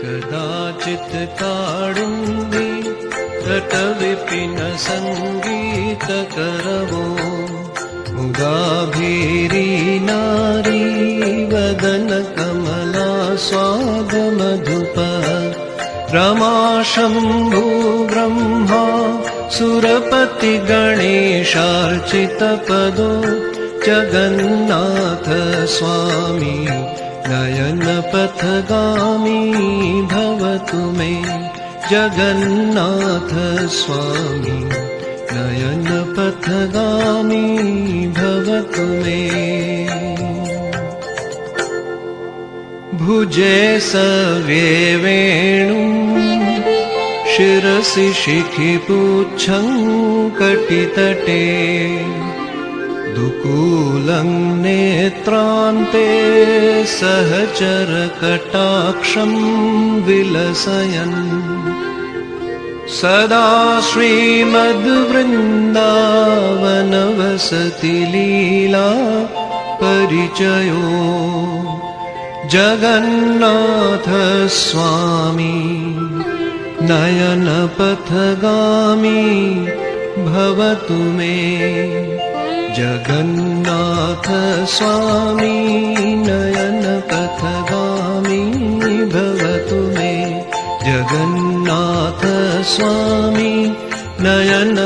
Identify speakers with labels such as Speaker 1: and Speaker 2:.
Speaker 1: कदाचित् काडुम्बी तटविपिन सङ्गीतकरवो मुदाभीरी नारी वदन कमला स्वादमधुप रमा शम्भु ब्रह्मा सुरपति गणेशार्चितपदो जगन्नाथ स्वामी नयनपथगामी भवतु मे जगन्नाथ स्वामी नयनपथगामी भवतु मे भुजे सव्ये वेणुं शिरसि शिखिपुच्छं कटितटे दुकूलं नेत्रान्ते सहचरकटाक्षं विलसयन् सदा श्रीमद्वृन्दावनवसति लीला परिचयो जगन्नाथ स्वामी नयनपथगामी भवतु मे जगन्नाथ स्वामी नयनपथगामी भवतु मे जगन्नाथ स्वामी नयन